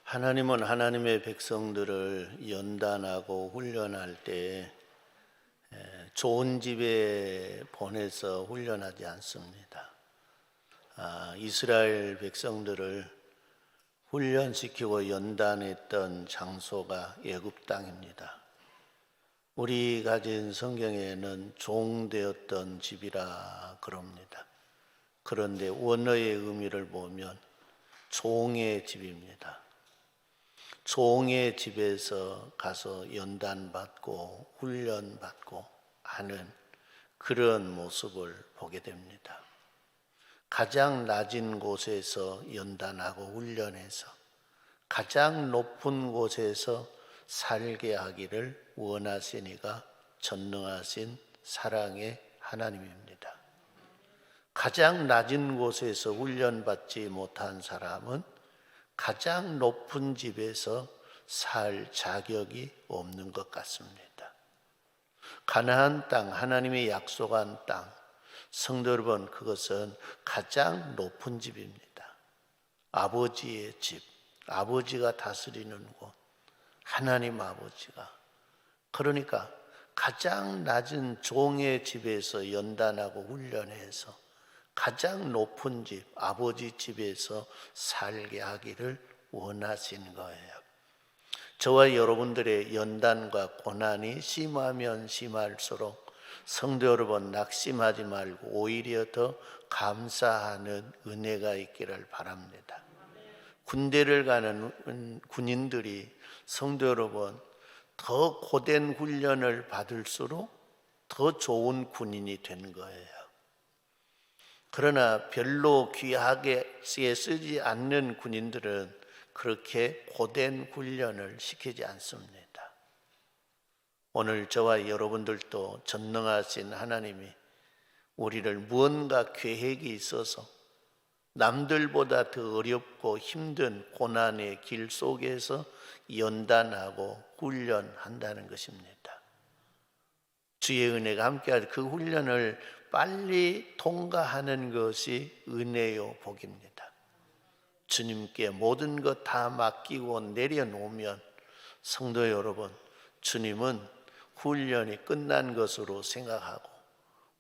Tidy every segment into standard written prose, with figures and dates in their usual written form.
하나님은 하나님의 백성들을 연단하고 훈련할 때 좋은 집에 보내서 훈련하지 않습니다. 이스라엘 백성들을 훈련시키고 연단했던 장소가 애굽 땅입니다. 우리 가진 성경에는 종되었던 집이라 그럽니다. 그런데 원어의 의미를 보면 종의 집입니다. 종의 집에서 가서 연단받고 훈련받고 하는 그런 모습을 보게 됩니다. 가장 낮은 곳에서 연단하고 훈련해서 가장 높은 곳에서 살게 하기를 원하시니가 전능하신 사랑의 하나님입니다. 가장 낮은 곳에서 훈련받지 못한 사람은 가장 높은 집에서 살 자격이 없는 것 같습니다. 가나안 땅, 하나님이 약속한 땅, 성도 여러분, 그것은 가장 높은 집입니다. 아버지의 집, 아버지가 다스리는 곳, 하나님 아버지가. 그러니까 가장 낮은 종의 집에서 연단하고 훈련해서 가장 높은 집, 아버지 집에서 살게 하기를 원하시는 거예요. 저와 여러분들의 연단과 고난이 심하면 심할수록 성도 여러분, 낙심하지 말고 오히려 더 감사하는 은혜가 있기를 바랍니다. 군대를 가는 군인들이 성도 여러분, 더 고된 훈련을 받을수록 더 좋은 군인이 되는 거예요. 그러나 별로 귀하게 쓰지 않는 군인들은 그렇게 고된 훈련을 시키지 않습니다. 오늘 저와 여러분들도 전능하신 하나님이 우리를 무언가 계획이 있어서 남들보다 더 어렵고 힘든 고난의 길 속에서 연단하고 훈련한다는 것입니다. 주의 은혜가 함께할 그 훈련을 빨리 통과하는 것이 은혜요 복입니다. 주님께 모든 것 다 맡기고 내려놓으면 성도 여러분, 주님은 훈련이 끝난 것으로 생각하고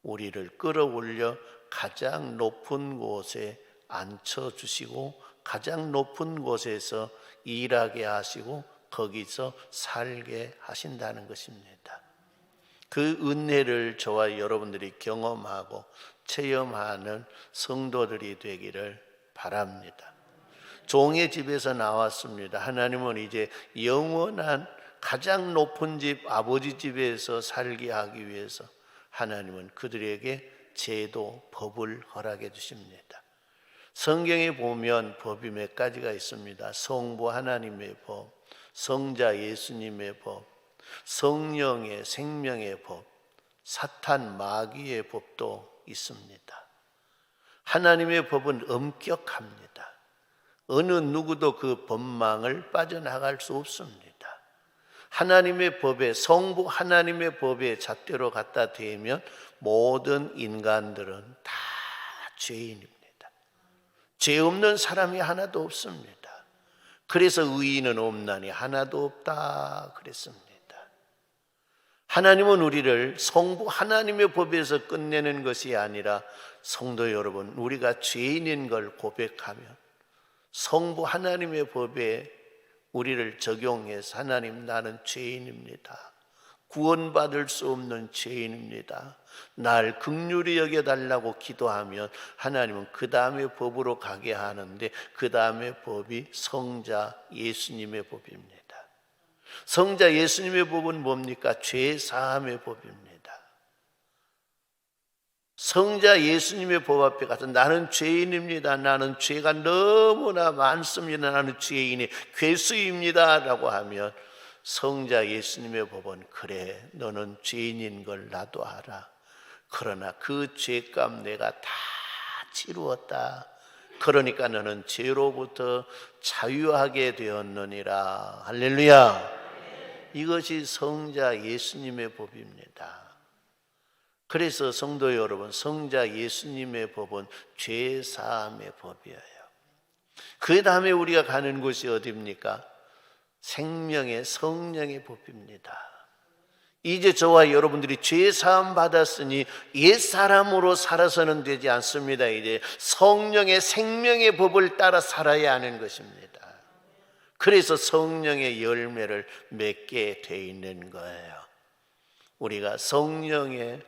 우리를 끌어올려 가장 높은 곳에 앉혀주시고 가장 높은 곳에서 일하게 하시고 거기서 살게 하신다는 것입니다. 그 은혜를 저와 여러분들이 경험하고 체험하는 성도들이 되기를 바랍니다. 종의 집에서 나왔습니다. 하나님은 이제 영원한 가장 높은 집, 아버지 집에서 살게 하기 위해서 하나님은 그들에게 제도, 법을 허락해 주십니다. 성경에 보면 법이 몇 가지가 있습니다. 성부 하나님의 법, 성자 예수님의 법, 성령의 생명의 법, 사탄 마귀의 법도 있습니다. 하나님의 법은 엄격합니다. 어느 누구도 그 법망을 빠져나갈 수 없습니다. 하나님의 법에, 성부 하나님의 법에 잣대로 갖다 대면 모든 인간들은 다 죄인입니다. 죄 없는 사람이 하나도 없습니다. 그래서 의인은 없나니 하나도 없다 그랬습니다. 하나님은 우리를 성부 하나님의 법에서 끝내는 것이 아니라 성도 여러분, 우리가 죄인인 걸 고백하면 성부 하나님의 법에 우리를 적용해서 하나님, 나는 죄인입니다. 구원받을 수 없는 죄인입니다. 날 긍휼히 여겨달라고 기도하면 하나님은 그 다음에 법으로 가게 하는데 그 다음에 법이 성자 예수님의 법입니다. 성자 예수님의 법은 뭡니까? 죄 사함의 법입니다. 성자 예수님의 법 앞에 가서 나는 죄인입니다. 나는 죄가 너무나 많습니다. 나는 죄인이 괴수입니다 라고 하면 성자 예수님의 법은 그래, 너는 죄인인 걸 나도 알아. 그러나 그 죄값 내가 다 치루었다. 그러니까 너는 죄로부터 자유하게 되었느니라. 할렐루야. 이것이 성자 예수님의 법입니다. 그래서 성도 여러분, 성자 예수님의 법은 죄 사함의 법이에요. 그 다음에 우리가 가는 곳이 어디입니까? 생명의 성령의 법입니다. 이제 저와 여러분들이 죄 사함 받았으니 옛사람으로 살아서는 되지 않습니다. 이제 성령의 생명의 법을 따라 살아야 하는 것입니다. 그래서 성령의 열매를 맺게 돼 있는 거예요. 우리가 성령의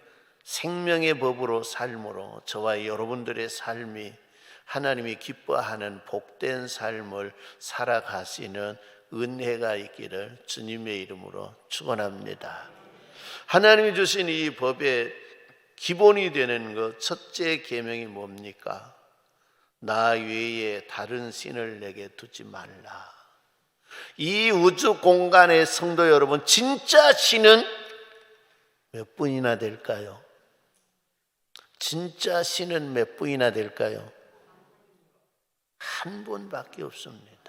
생명의 법으로 삶으로 저와 여러분들의 삶이 하나님이 기뻐하는 복된 삶을 살아가시는 은혜가 있기를 주님의 이름으로 축원합니다. 하나님이 주신 이 법의 기본이 되는 것, 첫째 계명이 뭡니까? 나 외에 다른 신을 내게 두지 말라. 이 우주 공간의 성도 여러분, 진짜 신은 몇 분이나 될까요? 진짜 신은 몇 분이나 될까요? 한 분밖에 없습니다.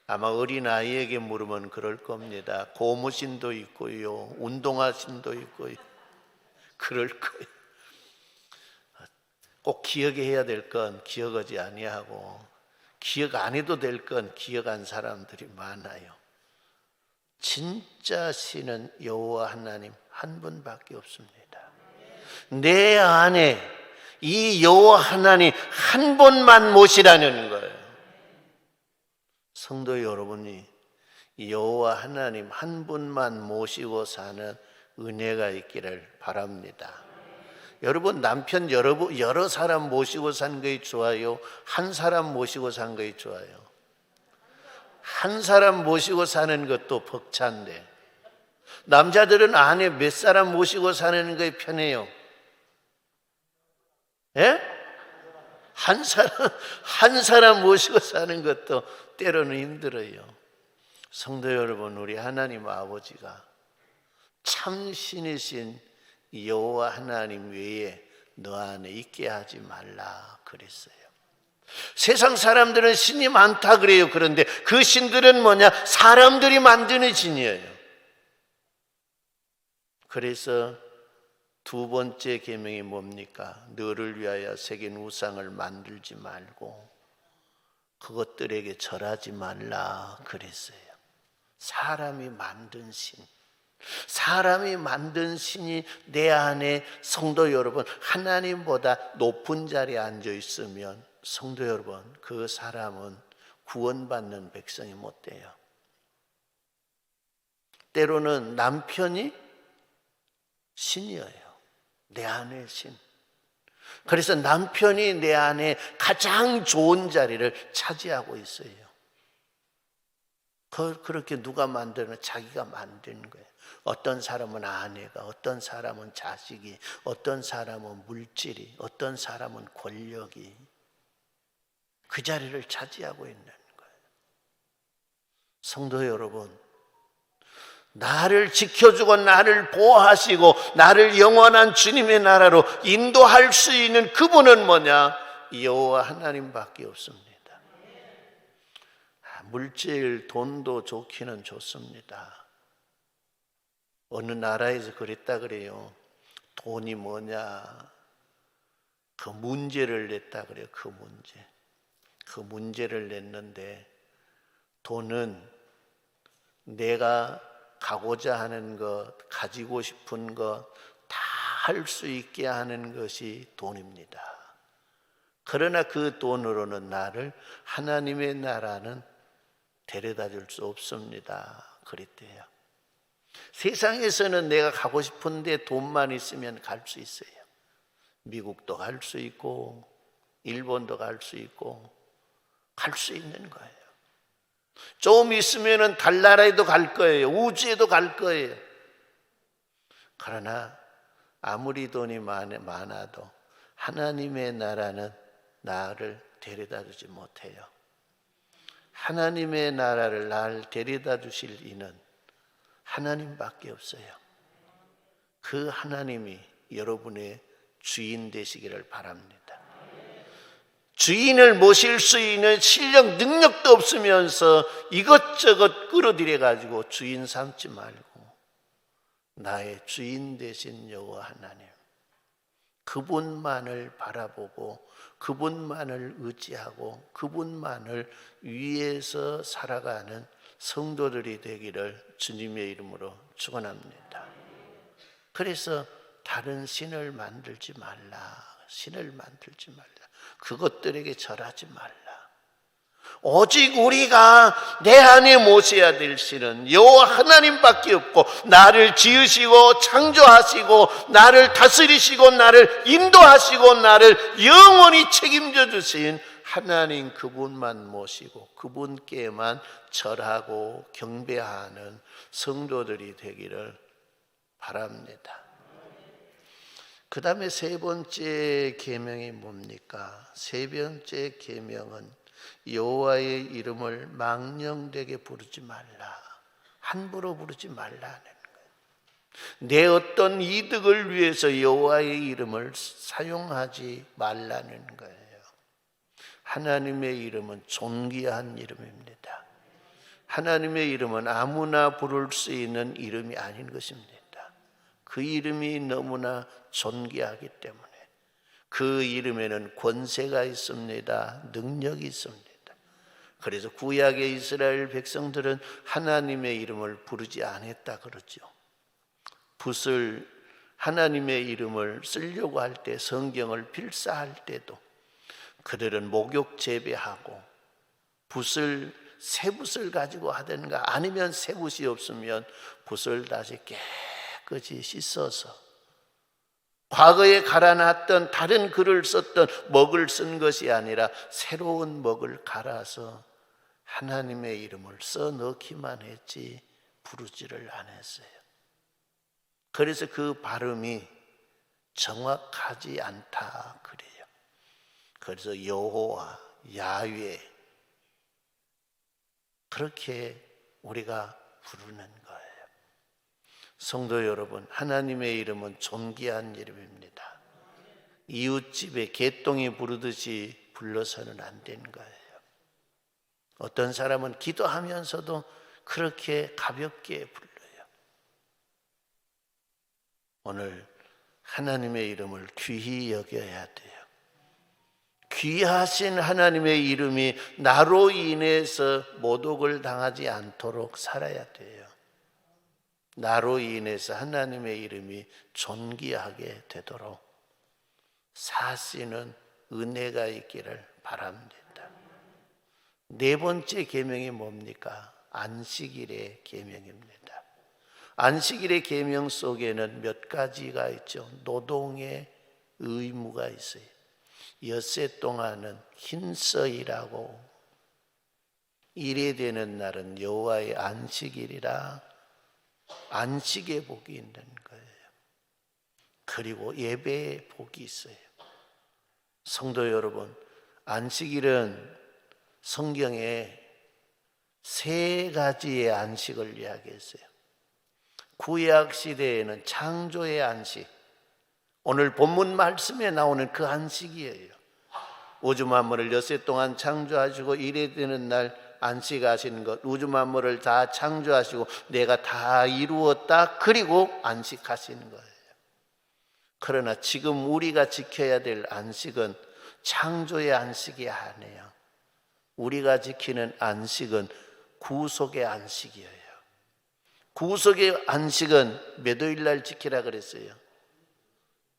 아마 어린아이에게 물으면 그럴 겁니다. 고무신도 있고요, 운동화신도 있고요. 그럴 거예요. 꼭 기억해야 될 건 기억하지 아니하고 기억 안 해도 될 건 기억한 사람들이 많아요. 진짜 신은 여호와 하나님 한 분밖에 없습니다. 내 안에 이 여호와 하나님 한 분만 모시라는 거예요. 성도 여러분이 여호와 하나님 한 분만 모시고 사는 은혜가 있기를 바랍니다. 여러분, 남편 여러 사람 모시고 산 것이 좋아요? 한 사람 모시고 산 것이 좋아요? 한 사람 모시고 사는 것도 벅찬데, 남자들은 아내 몇 사람 모시고 사는 것이 편해요? 예? 한 사람 모시고 사는 것도 때로는 힘들어요. 성도 여러분, 우리 하나님 아버지가 참 신이신 여호와 하나님 외에 너 안에 있게 하지 말라 그랬어요. 세상 사람들은 신이 많다 그래요. 그런데 그 신들은 뭐냐? 사람들이 만드는 신이에요. 그래서 두 번째 계명이 뭡니까? 너를 위하여 새긴 우상을 만들지 말고 그것들에게 절하지 말라 그랬어요. 사람이 만든 신, 사람이 만든 신이 내 안에, 성도 여러분, 하나님보다 높은 자리에 앉아 있으면 성도 여러분, 그 사람은 구원받는 백성이 못 돼요. 때로는 남편이 신이에요. 내 안의 신. 그래서 남편이 내 안에 가장 좋은 자리를 차지하고 있어요. 그렇게 누가 만드는? 자기가 만드는 거예요. 어떤 사람은 아내가, 어떤 사람은 자식이, 어떤 사람은 물질이, 어떤 사람은 권력이 그 자리를 차지하고 있는 거예요. 성도 여러분, 나를 지켜주고 나를 보호하시고 나를 영원한 주님의 나라로 인도할 수 있는 그분은 뭐냐? 여호와 하나님밖에 없습니다. 물질, 돈도 좋기는 좋습니다. 어느 나라에서 그랬다 그래요. 돈이 뭐냐? 그 문제를 냈다 그래요. 그 문제를 냈는데, 돈은 내가 가고자 하는 것, 가지고 싶은 것 다 할 수 있게 하는 것이 돈입니다. 그러나 그 돈으로는 나를 하나님의 나라는 데려다 줄 수 없습니다. 그랬대요. 세상에서는 내가 가고 싶은데 돈만 있으면 갈 수 있어요. 미국도 갈 수 있고 일본도 갈 수 있고 갈 수 있는 거예요. 좀 있으면 달나라에도 갈 거예요. 우주에도 갈 거예요. 그러나 아무리 돈이 많아도 하나님의 나라는 나를 데려다 주지 못해요. 하나님의 나라를 날 데려다 주실 이는 하나님밖에 없어요. 그 하나님이 여러분의 주인 되시기를 바랍니다. 주인을 모실 수 있는 실력, 능력도 없으면서 이것저것 끌어들여 가지고 주인 삼지 말고 나의 주인 되신 여호와 하나님, 그분만을 바라보고 그분만을 의지하고 그분만을 위해서 살아가는 성도들이 되기를 주님의 이름으로 축원합니다. 그래서 다른 신을 만들지 말라. 신을 만들지 말라. 그것들에게 절하지 말라. 오직 우리가 내 안에 모셔야 될 신은 여호와 하나님밖에 없고, 나를 지으시고 창조하시고 나를 다스리시고 나를 인도하시고 나를 영원히 책임져 주신 하나님, 그분만 모시고 그분께만 절하고 경배하는 성도들이 되기를 바랍니다. 그 다음에 세 번째 계명이 뭡니까? 세 번째 계명은 여호와의 이름을 망령되게 부르지 말라. 함부로 부르지 말라는 거예요. 내 어떤 이득을 위해서 여호와의 이름을 사용하지 말라는 거예요. 하나님의 이름은 존귀한 이름입니다. 하나님의 이름은 아무나 부를 수 있는 이름이 아닌 것입니다. 그 이름이 너무나 존귀하기 때문에 그 이름에는 권세가 있습니다. 능력이 있습니다. 그래서 구약의 이스라엘 백성들은 하나님의 이름을 부르지 않았다 그러죠. 붓을, 하나님의 이름을 쓰려고 할 때, 성경을 필사할 때도 그들은 목욕 재배하고 붓을, 새 붓을 가지고 하든가, 아니면 새 붓이 없으면 붓을 다시 깨끗이 씻어서 과거에 갈아놨던 다른 글을 썼던 먹을 쓴 것이 아니라 새로운 먹을 갈아서 하나님의 이름을 써 넣기만 했지 부르지를 않았어요. 그래서 그 발음이 정확하지 않다 그래요. 그래서 여호와, 야훼, 그렇게 우리가 부르는 거예요. 성도 여러분, 하나님의 이름은 존귀한 이름입니다. 이웃집에 개똥이 부르듯이 불러서는 안 되는 거예요. 어떤 사람은 기도하면서도 그렇게 가볍게 불러요. 오늘 하나님의 이름을 귀히 여겨야 돼요. 귀하신 하나님의 이름이 나로 인해서 모독을 당하지 않도록 살아야 돼요. 나로 인해서 하나님의 이름이 존귀하게 되도록 사시는 은혜가 있기를 바랍니다. 네 번째 계명이 뭡니까? 안식일의 계명입니다. 안식일의 계명 속에는 몇 가지가 있죠. 노동의 의무가 있어요. 엿새 동안은 흰서일하고 일에 되는 날은 여호와의 안식일이라 안식의 복이 있는 거예요. 그리고 예배의 복이 있어요. 성도 여러분, 안식일은 성경에 세 가지의 안식을 이야기했어요. 구약 시대에는 창조의 안식, 오늘 본문 말씀에 나오는 그 안식이에요. 우주 만물을 엿새 동안 창조하시고 일에 되는 날 안식하시는 것, 우주 만물을 다 창조하시고 내가 다 이루었다, 그리고 안식하시는 거예요. 그러나 지금 우리가 지켜야 될 안식은 창조의 안식이 아니에요. 우리가 지키는 안식은 구속의 안식이에요. 구속의 안식은 몇 요일날 지키라 그랬어요?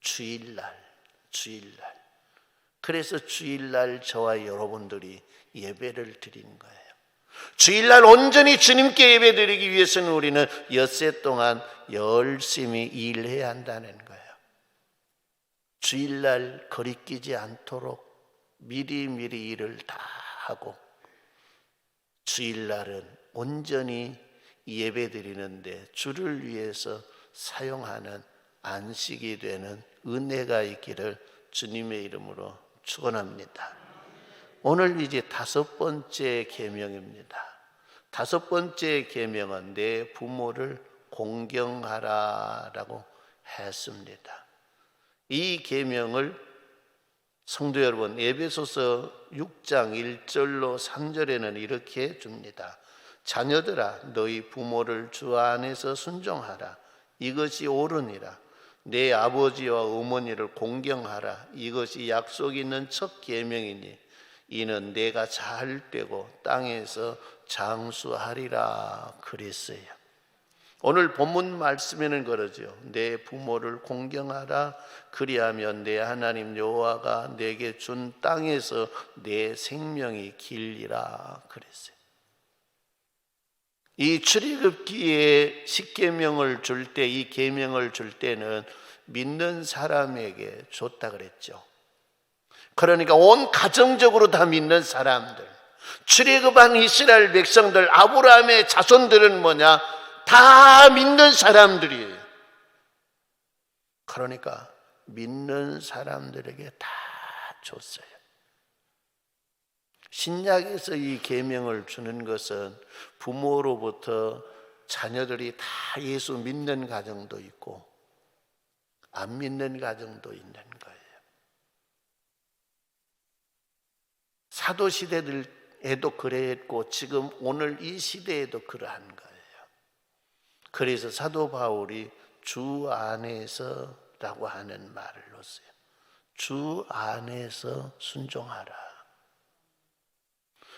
주일날. 그래서 주일날 저와 여러분들이 예배를 드리는 거예요. 주일날 온전히 주님께 예배드리기 위해서는 우리는 엿새 동안 열심히 일해야 한다는 거예요. 주일날 거리끼지 않도록 미리미리 일을 다 하고, 주일날은 온전히 예배드리는데 주를 위해서 사용하는 안식이 되는 은혜가 있기를 주님의 이름으로 축원합니다. 오늘 이제 다섯 번째 계명입니다. 다섯 번째 계명은 내 부모를 공경하라라고 했습니다. 이 계명을 성도 여러분, 에베소서 6장 1절로 3절에는 이렇게 줍니다. 자녀들아, 너희 부모를 주 안에서 순종하라. 이것이 옳으니라. 내 아버지와 어머니를 공경하라. 이것이 약속 있는 첫 계명이니 이는 내가 잘 되고 땅에서 장수하리라 그랬어요. 오늘 본문 말씀에는 그러죠. 내 부모를 공경하라. 그리하면 내 하나님 여호와가 내게 준 땅에서 내 생명이 길리라 그랬어요. 이 출애굽기에 십계명을 줄 때, 이 계명을 줄 때는 믿는 사람에게 줬다 그랬죠. 그러니까 온 가정적으로 다 믿는 사람들, 출애굽한 이스라엘 백성들, 아브라함의 자손들은 뭐냐? 다 믿는 사람들이에요. 그러니까 믿는 사람들에게 다 줬어요. 신약에서 이 계명을 주는 것은 부모로부터 자녀들이 다 예수 믿는 가정도 있고 안 믿는 가정도 있는 거예요. 사도 시대에도 그랬고 지금 오늘 이 시대에도 그러한 거예요. 그래서 사도 바울이 주 안에서라고 하는 말을 넣었어요. 주 안에서 순종하라.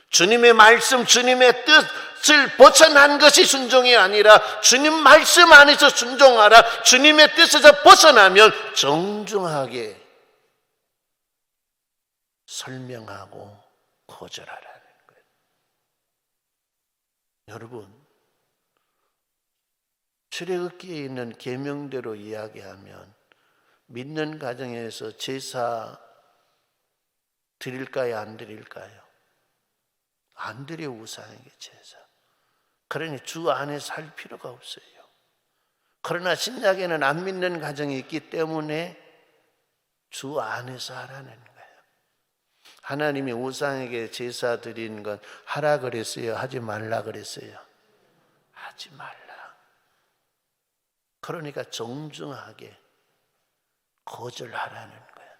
주님의 말씀, 주님의 뜻을 벗어난 것이 순종이 아니라 주님 말씀 안에서 순종하라. 주님의 뜻에서 벗어나면 정중하게 설명하고 거절하라는 거예요. 여러분, 출애굽기에 있는 계명대로 이야기하면 믿는 가정에서 제사 드릴까요? 안 드릴까요? 안 드려. 우상에게 제사. 그러니 주 안에 살 필요가 없어요. 그러나 신약에는 안 믿는 가정이 있기 때문에 주 안에서 하라는 거예요. 하나님이 우상에게 제사 드리는 건 하라 그랬어요? 하지 말라 그랬어요? 하지 말라. 그러니까 정중하게 거절하라는 거예요.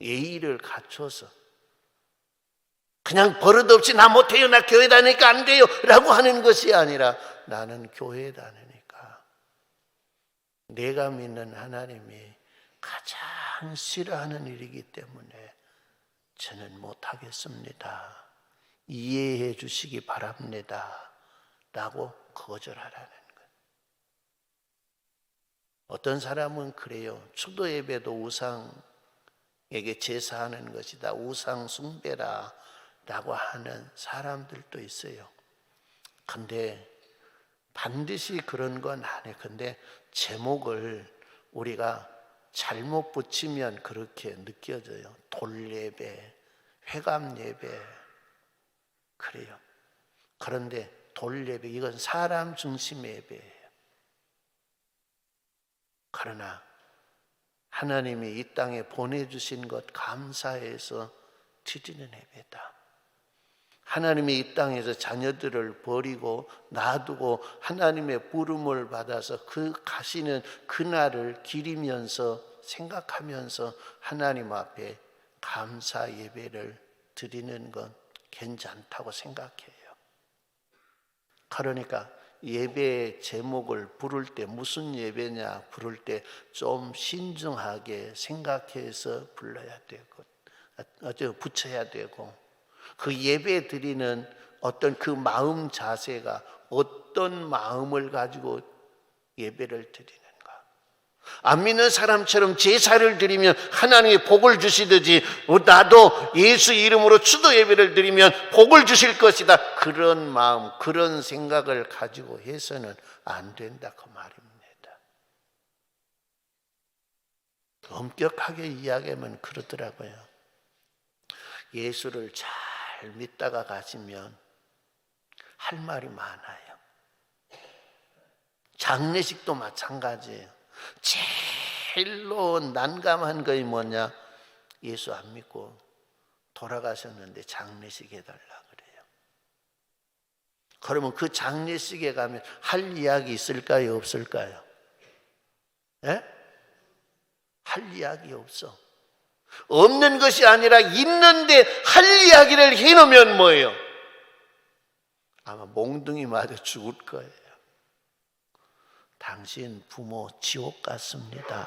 예의를 갖춰서 그냥 버릇없이 나 못해요, 나 교회 다니니까 안 돼요 라고 하는 것이 아니라 나는 교회 다니니까 내가 믿는 하나님이 가장 싫어하는 일이기 때문에 저는 못하겠습니다. 이해해 주시기 바랍니다 라고 거절하라는 거예요. 어떤 사람은 그래요. 추도 예배도 우상에게 제사하는 것이다, 우상 숭배라 라고 하는 사람들도 있어요. 근데 반드시 그런 건 아니에요. 근데 제목을 우리가 잘못 붙이면 그렇게 느껴져요. 돌예배, 회감예배 그래요. 그런데 돌예배 이건 사람 중심의 예배예요. 그러나 하나님이 이 땅에 보내주신 것 감사해서 드리는 예배다. 하나님이 이 땅에서 자녀들을 버리고 놔두고 하나님의 부름을 받아서 그 가시는 그날을 기리면서 생각하면서 하나님 앞에 감사 예배를 드리는 건 괜찮다고 생각해요. 그러니까 예배의 제목을 부를 때 무슨 예배냐 부를 때 좀 신중하게 생각해서 불러야 되고 붙여야 되고 그 예배 드리는 어떤 그 마음 자세가 어떤 마음을 가지고 예배를 드리는가. 안 믿는 사람처럼 제사를 드리면 하나님이 복을 주시듯이 나도 예수 이름으로 추도 예배를 드리면 복을 주실 것이다. 그런 마음, 그런 생각을 가지고 해서는 안 된다 그 말입니다. 엄격하게 이야기하면 그러더라고요. 예수를 잘 믿다가 가시면 할 말이 많아요. 장례식도 마찬가지예요. 제일로 난감한 것이 뭐냐? 예수 안 믿고 돌아가셨는데 장례식 해달라 그래요. 그러면 그 장례식에 가면 할 이야기 있을까요? 없을까요? 예? 할 이야기 없어. 없는 것이 아니라 있는데 할 이야기를 해놓으면 뭐예요? 아마 몽둥이 맞아 죽을 거예요. 당신 부모 지옥 갔습니다.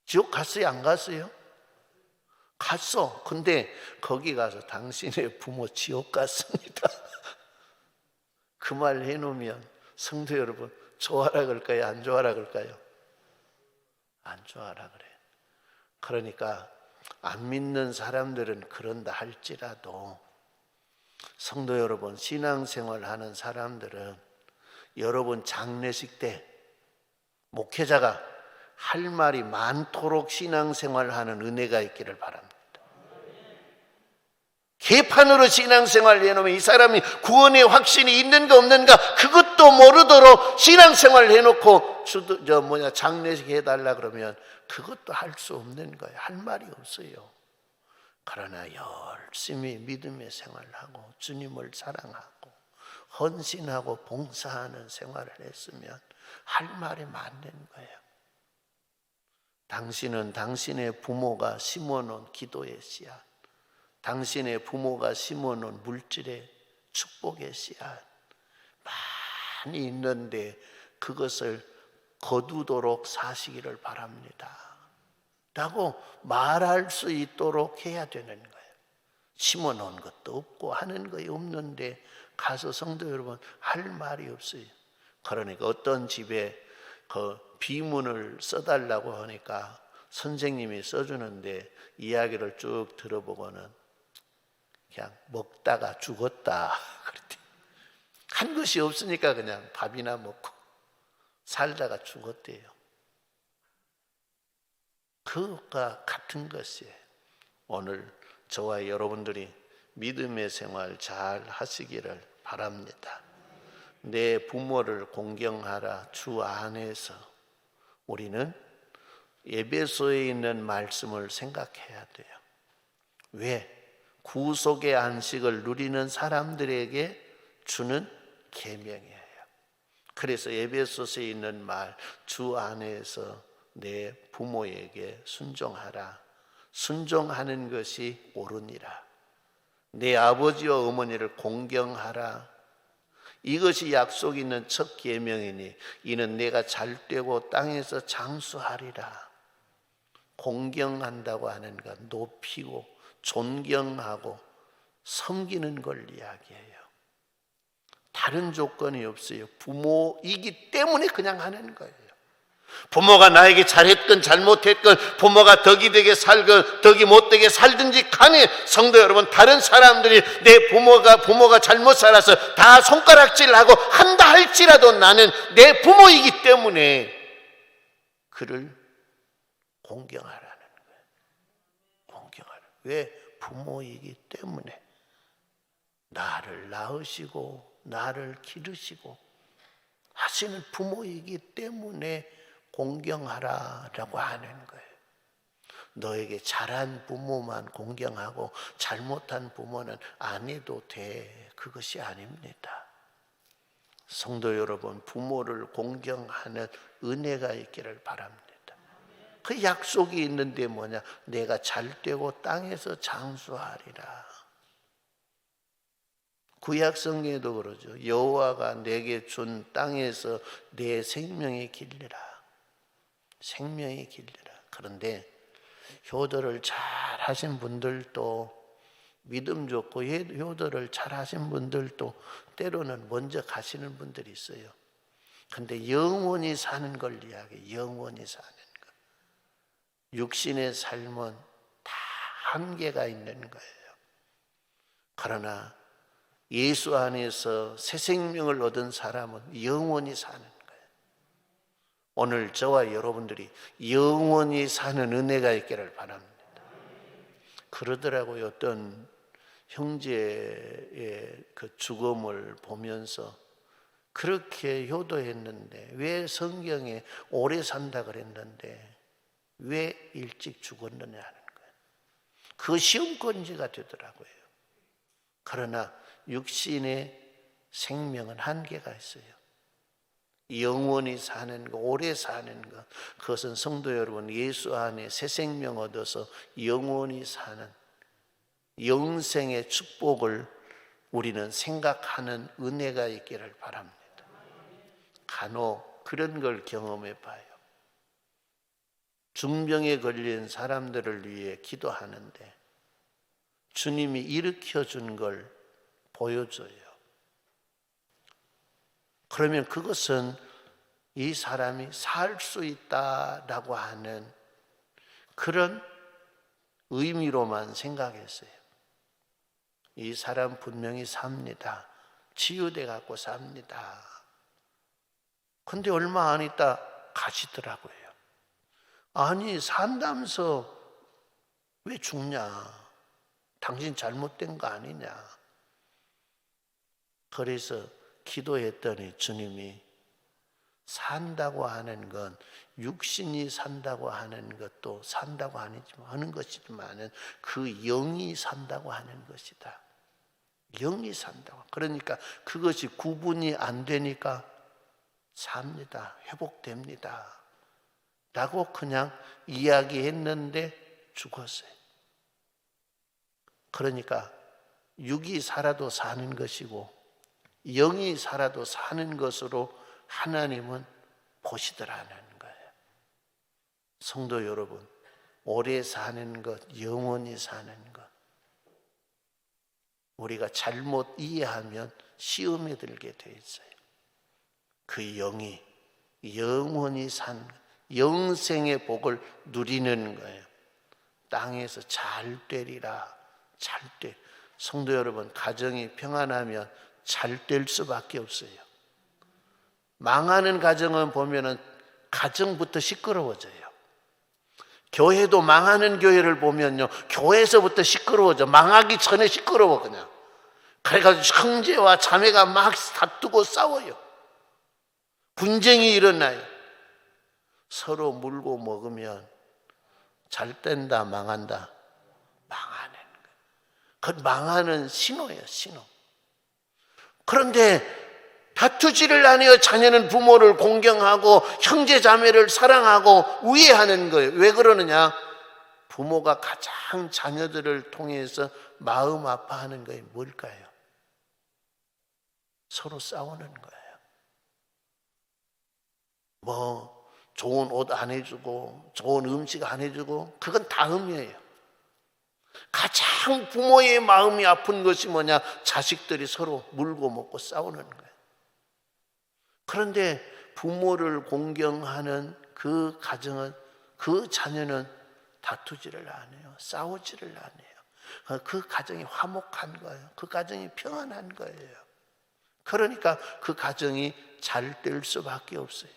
지옥 갔어요? 안 갔어요? 갔어. 근데 거기 가서 당신의 부모 지옥 갔습니다. 그 말 해놓으면 성도 여러분, 좋아라 그럴까요? 안 좋아라 그럴까요? 안 좋아라 그래. 그러니까 안 믿는 사람들은 그런다 할지라도 성도 여러분, 신앙생활 하는 사람들은 여러분 장례식 때 목회자가 할 말이 많도록 신앙생활 하는 은혜가 있기를 바랍니다. 개판으로 신앙생활 해놓으면 이 사람이 구원의 확신이 있는가 없는가 그것도 모르도록 신앙생활 해놓고 장례식 해달라 그러면 그것도 할 수 없는 거예요. 할 말이 없어요. 그러나 열심히 믿음의 생활을 하고 주님을 사랑하고 헌신하고 봉사하는 생활을 했으면 할 말이 많는 거예요. 당신은 당신의 부모가 심어놓은 기도의 씨앗, 당신의 부모가 심어놓은 물질의 축복의 씨앗 많이 있는데 그것을 거두도록 사시기를 바랍니다 라고 말할 수 있도록 해야 되는 거예요. 심어놓은 것도 없고 하는 것이 없는데 가서 성도 여러분 할 말이 없어요. 그러니까 어떤 집에 그 비문을 써달라고 하니까 선생님이 써주는데 이야기를 쭉 들어보고는 그냥 먹다가 죽었다 그랬대. 한 것이 없으니까 그냥 밥이나 먹고 살다가 죽었대요. 그것과 같은 것이에요. 오늘 저와 여러분들이 믿음의 생활 잘 하시기를 바랍니다. 내 부모를 공경하라. 주 안에서 우리는 에베소에 있는 말씀을 생각해야 돼요. 왜? 구속의 안식을 누리는 사람들에게 주는 계명이에요. 그래서 에베소서에 있는 말, 주 안에서 내 부모에게 순종하라. 순종하는 것이 옳으니라. 내 아버지와 어머니를 공경하라. 이것이 약속 있는 첫 계명이니 이는 내가 잘되고 땅에서 장수하리라. 공경한다고 하는 것, 높이고 존경하고 섬기는 걸 이야기해요. 다른 조건이 없어요. 부모이기 때문에 그냥 하는 거예요. 부모가 나에게 잘했건 잘못했건 부모가 덕이 되게 살건 덕이 못되게 살든지 간에 성도 여러분, 다른 사람들이 내 부모가 잘못 살아서 다 손가락질하고 한다 할지라도 나는 내 부모이기 때문에 그를 공경하라는 거예요. 공경하라. 왜? 부모이기 때문에 나를 낳으시고 나를 기르시고 하시는 부모이기 때문에 공경하라라고 하는 거예요. 너에게 잘한 부모만 공경하고 잘못한 부모는 안 해도 돼. 그것이 아닙니다. 성도 여러분, 부모를 공경하는 은혜가 있기를 바랍니다. 그 약속이 있는데 뭐냐? 내가 잘되고 땅에서 장수하리라. 구약 성경에도 그러죠. 여호와가 내게 준 땅에서 내 생명이 길리라. 생명이 길리라. 그런데 효도를 잘 하신 분들도, 믿음 좋고 효도를 잘 하신 분들도 때로는 먼저 가시는 분들이 있어요. 근데 영원히 사는 걸 이야기해요. 영원히 사는 것. 육신의 삶은 다 한계가 있는 거예요. 그러나 예수 안에서 새 생명을 얻은 사람은 영원히 사는 거예요. 오늘 저와 여러분들이 영원히 사는 은혜가 있기를 바랍니다. 그러더라고요. 어떤 형제의 그 죽음을 보면서 그렇게 효도했는데 왜 성경에 오래 산다 그랬는데 왜 일찍 죽었느냐 하는 거예요. 그 시험권지가 되더라고요. 그러나 육신의 생명은 한계가 있어요. 영원히 사는 것, 오래 사는 것, 그것은 성도 여러분, 예수 안에 새 생명 얻어서 영원히 사는 영생의 축복을 우리는 생각하는 은혜가 있기를 바랍니다. 간혹 그런 걸 경험해 봐요. 중병에 걸린 사람들을 위해 기도하는데 주님이 일으켜 준 걸 보여줘요. 그러면 그것은 이 사람이 살 수 있다라고 하는 그런 의미로만 생각했어요. 이 사람 분명히 삽니다. 치유돼 갖고 삽니다. 근데 얼마 안 있다 가시더라고요. 아니, 산다면서 왜 죽냐? 당신 잘못된 거 아니냐? 그래서 기도했더니 주님이 산다고 하는 건 육신이 산다고 하는 것도 산다고 하는 것이지만 그 영이 산다고 하는 것이다. 영이 산다고. 그러니까 그것이 구분이 안 되니까 삽니다. 회복됩니다. 라고 그냥 이야기했는데 죽었어요. 그러니까 육이 살아도 사는 것이고 영이 살아도 사는 것으로 하나님은 보시더라는 거예요. 성도 여러분, 오래 사는 것, 영원히 사는 것, 우리가 잘못 이해하면 시험에 들게 돼 있어요. 그 영이 영원히 산 영생의 복을 누리는 거예요. 땅에서 잘 되리라. 잘 돼. 성도 여러분, 가정이 평안하면 잘 될 수밖에 없어요. 망하는 가정은 보면은 가정부터 시끄러워져요. 교회도 망하는 교회를 보면요, 교회에서부터 시끄러워져. 망하기 전에 시끄러워 그냥. 그래가지고 형제와 자매가 막 다투고 싸워요. 분쟁이 일어나요. 서로 물고 먹으면 잘 된다, 망한다. 망하는 거예요. 그건 망하는 신호예요, 신호. 그런데 다투지를 않아요. 자녀는 부모를 공경하고 형제 자매를 사랑하고 우애하는 거예요. 왜 그러느냐? 부모가 가장 자녀들을 통해서 마음 아파하는 거예요. 뭘까요? 서로 싸우는 거예요. 뭐 좋은 옷 안 해주고 좋은 음식 안 해주고 그건 다음이에요. 가장 부모의 마음이 아픈 것이 뭐냐? 자식들이 서로 물고 먹고 싸우는 거예요. 그런데 부모를 공경하는 그 가정은, 그 자녀는 다투지를 안 해요. 싸우지를 안 해요. 그 가정이 화목한 거예요. 그 가정이 평안한 거예요. 그러니까 그 가정이 잘 될 수밖에 없어요.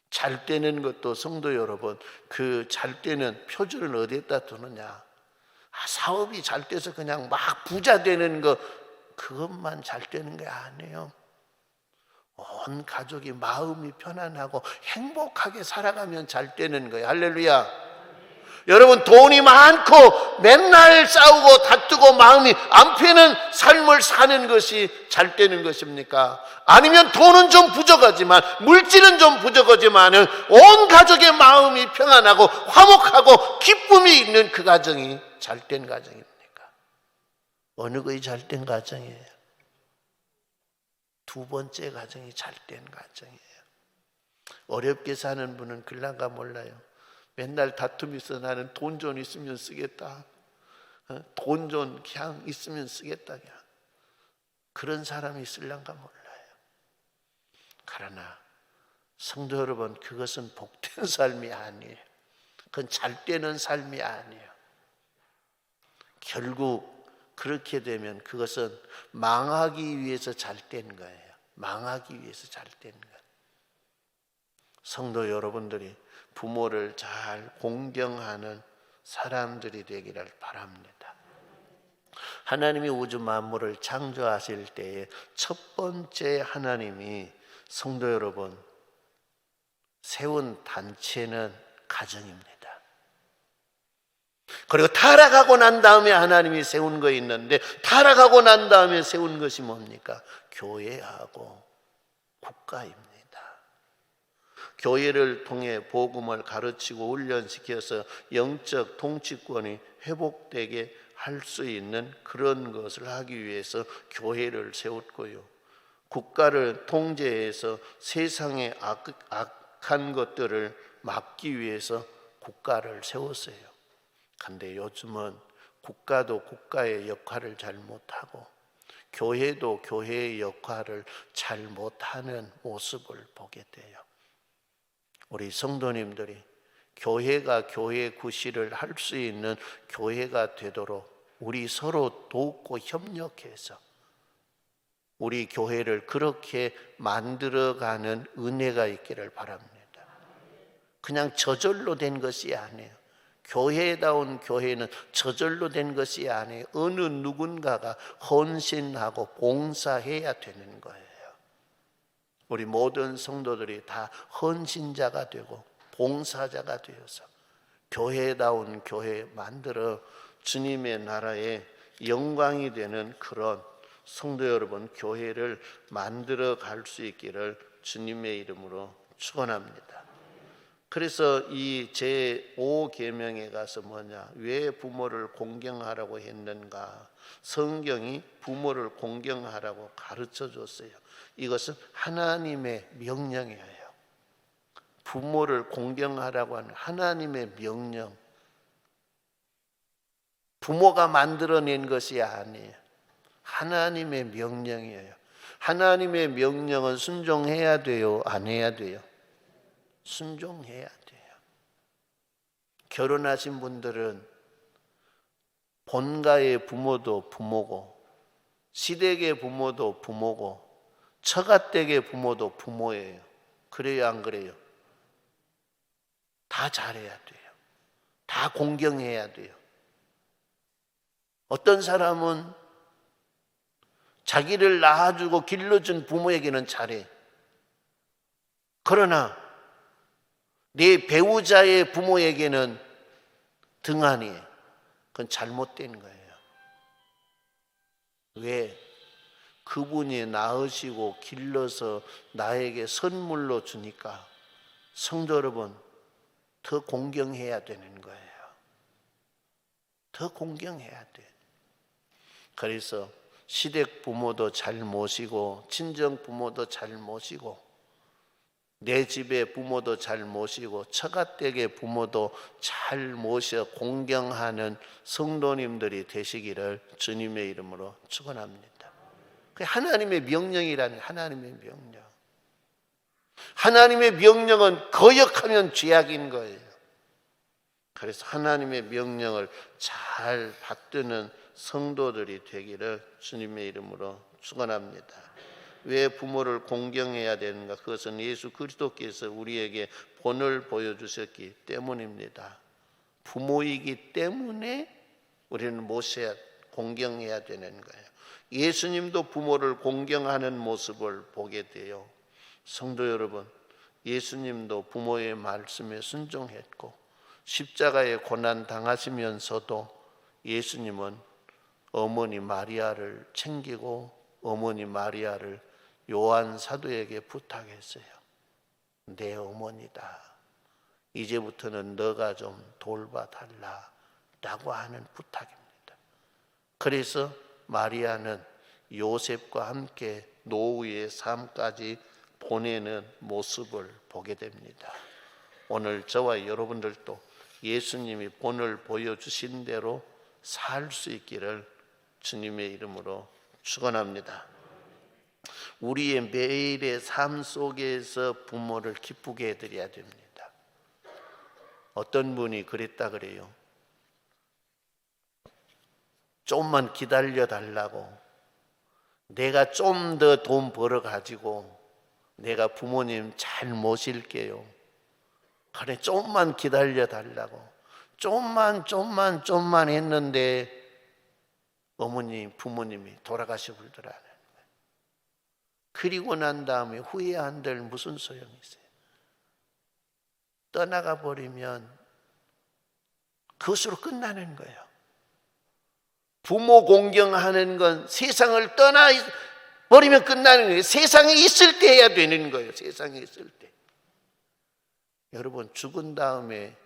잘 되는 것도 성도 여러분, 그 잘 되는 표준을 어디에다 두느냐? 사업이 잘 돼서 그냥 막 부자 되는 거, 그것만 잘 되는 게 아니에요. 온 가족이 마음이 편안하고 행복하게 살아가면 잘 되는 거예요. 할렐루야. 여러분, 돈이 많고 맨날 싸우고 다투고 마음이 안 펴는 삶을 사는 것이 잘 되는 것입니까? 아니면 돈은 좀 부족하지만, 물질은 좀 부족하지만 온 가족의 마음이 평안하고 화목하고 기쁨이 있는 그 가정이 잘된 가정입니까? 어느 것이 잘된 가정이에요? 두 번째 가정이 잘된 가정이에요. 어렵게 사는 분은 글란가 몰라요. 맨날 다툼이 있어. 나는 돈 좀 있으면 쓰겠다. 돈 좀 그냥 있으면 쓰겠다. 그냥. 그런 사람이 있을란가 몰라요. 그러나 성도 여러분, 그것은 복된 삶이 아니에요. 그건 잘 되는 삶이 아니에요. 결국 그렇게 되면 그것은 망하기 위해서 잘 된 거예요. 망하기 위해서 잘 된 거예요. 성도 여러분들이 부모를 잘 공경하는 사람들이 되기를 바랍니다. 하나님이 우주 만물을 창조하실 때에 첫 번째 하나님이 성도 여러분 세운 단체는 가정입니다. 그리고 타락하고 난 다음에 하나님이 세운 거 있는데, 타락하고 난 다음에 세운 것이 뭡니까? 교회하고 국가입니다. 교회를 통해 복음을 가르치고 훈련시켜서 영적 통치권이 회복되게 할 수 있는 그런 것을 하기 위해서 교회를 세웠고요. 국가를 통제해서 세상의 악한 것들을 막기 위해서 국가를 세웠어요. 근데 요즘은 국가도 국가의 역할을 잘 못하고 교회도 교회의 역할을 잘 못하는 모습을 보게 돼요. 우리 성도님들이 교회가 교회 구실을 할 수 있는 교회가 되도록 우리 서로 돕고 협력해서 우리 교회를 그렇게 만들어가는 은혜가 있기를 바랍니다. 그냥 저절로 된 것이 아니에요. 교회다운 교회는 저절로 된 것이 아니에요. 어느 누군가가 헌신하고 봉사해야 되는 거예요. 우리 모든 성도들이 다 헌신자가 되고 봉사자가 되어서 교회다운 교회 만들어 주님의 나라에 영광이 되는 그런 성도 여러분, 교회를 만들어 갈 수 있기를 주님의 이름으로 축원합니다. 그래서 이 제5계명에 가서 왜 부모를 공경하라고 했는가? 성경이 부모를 공경하라고 가르쳐 줬어요. 이것은 하나님의 명령이에요. 부모를 공경하라고 하는 하나님의 명령. 부모가 만들어낸 것이 아니에요. 하나님의 명령이에요. 하나님의 명령은 순종해야 돼요? 안 해야 돼요? 순종해야 돼요. 결혼하신 분들은 본가의 부모도 부모고 시댁의 부모도 부모고 처가댁의 부모도 부모예요. 그래요, 안 그래요? 다 잘해야 돼요. 다 공경해야 돼요. 어떤 사람은 자기를 낳아주고 길러준 부모에게는 잘해. 그러나 내 배우자의 부모에게는 등한이에요. 그건 잘못된 거예요. 왜? 그분이 낳으시고 길러서 나에게 선물로 주니까 성도 여러분, 더 공경해야 되는 거예요. 더 공경해야 돼. 그래서 시댁 부모도 잘 모시고 친정 부모도 잘 모시고 내 집의 부모도 잘 모시고 처가댁의 부모도 잘 모셔 공경하는 성도님들이 되시기를 주님의 이름으로 축원합니다. 그게 하나님의 명령이라는 하나님의 명령. 하나님의 명령은 거역하면 죄악인 거예요. 그래서 하나님의 명령을 잘 받드는 성도들이 되기를 주님의 이름으로 축원합니다. 왜 부모를 공경해야 되는가? 그것은 예수 그리스도께서 우리에게 본을 보여주셨기 때문입니다. 부모이기 때문에 우리는 모셔야 공경해야 되는 거예요. 예수님도 부모를 공경하는 모습을 보게 돼요. 성도 여러분, 예수님도 부모의 말씀에 순종했고 십자가에 고난 당하시면서도 예수님은 어머니 마리아를 챙기고 어머니 마리아를 요한 사도에게 부탁했어요. 내 어머니다. 이제부터는 너가 좀 돌봐달라 라고 하는 부탁입니다. 그래서 마리아는 요셉과 함께 노후의 삶까지 보내는 모습을 보게 됩니다. 오늘 저와 여러분들도 예수님이 본을 보여주신 대로 살 수 있기를 주님의 이름으로 축원합니다. 우리의 매일의 삶 속에서 부모를 기쁘게 해드려야 됩니다. 어떤 분이 그랬다 그래요. 좀만 기다려 달라고, 내가 좀 더 돈 벌어 가지고 내가 부모님 잘 모실게요. 그래, 좀만 기다려 달라고 좀만 했는데 어머니 부모님이 돌아가셔 버리더라는 거예요. 그리고 난 다음에 후회한들 무슨 소용이 있어요? 떠나가 버리면 그것으로 끝나는 거예요. 부모 공경하는 건 세상을 떠나 버리면 끝나는 거예요. 세상에 있을 때 해야 되는 거예요. 세상에 있을 때. 여러분, 죽은 다음에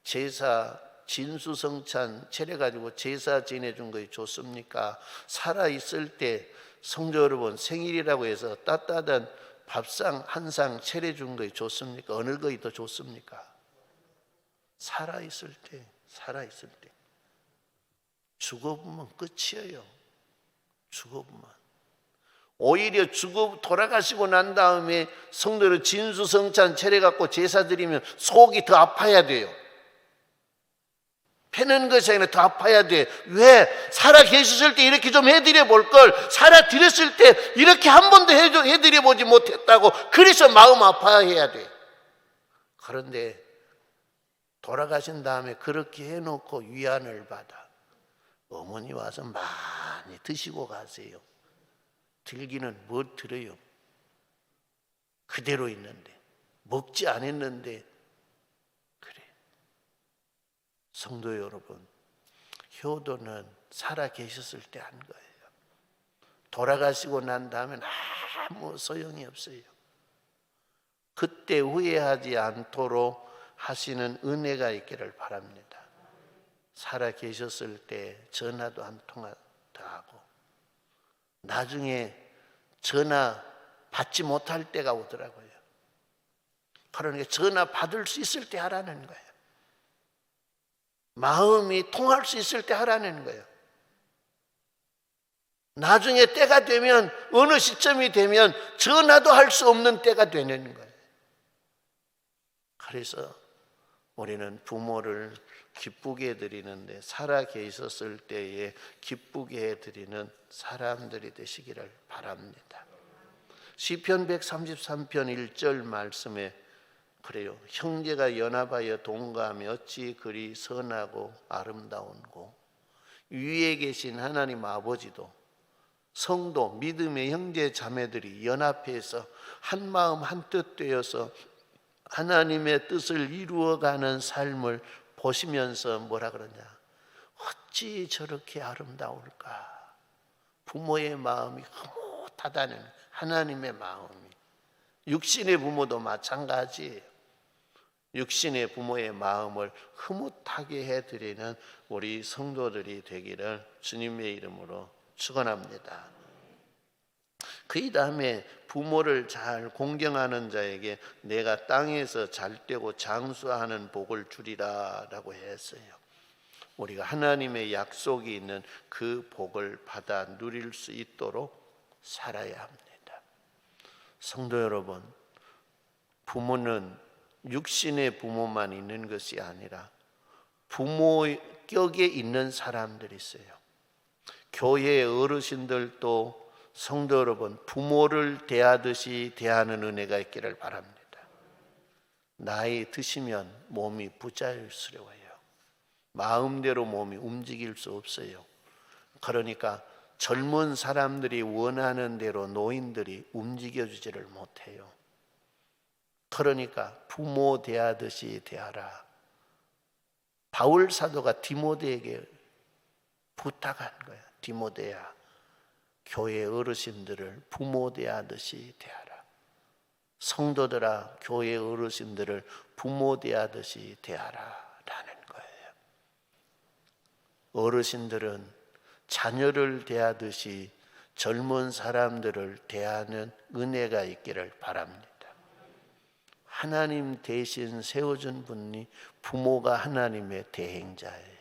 제사 진수성찬 차려가지고 제사 지내준 거에 좋습니까? 살아있을 때 성도 여러분, 생일이라고 해서 따뜻한 밥상 한 상 차려준 거이 좋습니까? 어느 거이 더 좋습니까? 살아있을 때, 살아있을 때. 죽어보면 끝이에요. 죽어보면. 오히려 돌아가시고 난 다음에 성도를 진수성찬 차려갖고 제사 드리면 속이 더 아파야 돼요. 패는 것이 아니라 더 아파야 돼. 왜? 살아 계셨을 때 이렇게 좀 해드려 볼 걸, 살아 드렸을 때 이렇게 한 번도 해드려 보지 못했다고. 그래서 마음 아파해야 돼. 그런데 돌아가신 다음에 그렇게 해놓고 위안을 받아. 어머니 와서 많이 드시고 가세요. 들기는 뭐 들어요? 그대로 있는데, 먹지 않았는데. 그래. 성도 여러분, 효도는 살아 계셨을 때 한 거예요. 돌아가시고 난 다음엔 아무 소용이 없어요. 그때 후회하지 않도록 하시는 은혜가 있기를 바랍니다. 살아 계셨을 때 전화도 한 통화 더 하고, 나중에 전화 받지 못할 때가 오더라고요. 그러니까 전화 받을 수 있을 때 하라는 거예요. 마음이 통할 수 있을 때 하라는 거예요. 나중에 때가 되면, 어느 시점이 되면 전화도 할 수 없는 때가 되는 거예요. 그래서 우리는 부모를 기쁘게 해드리는데, 살아 계셨을 때에 기쁘게 해드리는 사람들이 되시기를 바랍니다. 시편 133편 1절 말씀에 그래요. 형제가 연합하여 동거하며 어찌 그리 선하고 아름다운고, 위에 계신 하나님 아버지도 성도 믿음의 형제 자매들이 연합해서 한 마음 한 뜻 되어서 하나님의 뜻을 이루어가는 삶을 보시면서 뭐라 그러냐? 어찌 저렇게 아름다울까? 부모의 마음이 흐뭇하다는, 하나님의 마음이. 육신의 부모도 마찬가지예요. 육신의 부모의 마음을 흐뭇하게 해드리는 우리 성도들이 되기를 주님의 이름으로 축원합니다. 그 다음에 부모를 잘 공경하는 자에게 내가 땅에서 잘되고 장수하는 복을 주리라 라고 했어요. 우리가 하나님의 약속이 있는 그 복을 받아 누릴 수 있도록 살아야 합니다. 성도 여러분, 부모는 육신의 부모만 있는 것이 아니라 부모 격에 있는 사람들이 있어요. 교회의 어르신들도 성도 여러분, 부모를 대하듯이 대하는 은혜가 있기를 바랍니다. 나이 드시면 몸이 부자연스러워요. 마음대로 몸이 움직일 수 없어요. 그러니까 젊은 사람들이 원하는 대로 노인들이 움직여주지를 못해요. 그러니까 부모 대하듯이 대하라. 바울 사도가 디모데에게 부탁한 거야. 디모데야, 교회 어르신들을 부모 대하듯이 대하라. 성도들아, 교회 어르신들을 부모 대하듯이 대하라 라는 거예요. 어르신들은 자녀를 대하듯이 젊은 사람들을 대하는 은혜가 있기를 바랍니다. 하나님 대신 세워준 분이 부모가 하나님의 대행자예요.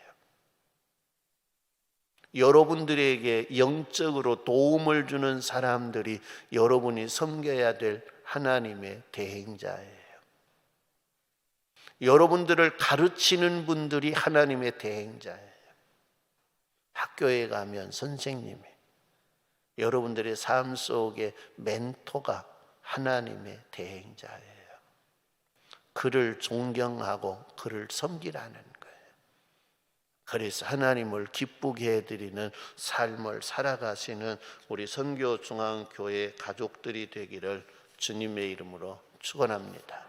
여러분들에게 영적으로 도움을 주는 사람들이 여러분이 섬겨야 될 하나님의 대행자예요. 여러분들을 가르치는 분들이 하나님의 대행자예요. 학교에 가면 선생님이, 여러분들의 삶 속에 멘토가 하나님의 대행자예요. 그를 존경하고 그를 섬기라는 거예요. 그래서 하나님을 기쁘게 해드리는 삶을 살아가시는 우리 선교중앙교회 가족들이 되기를 주님의 이름으로 축원합니다.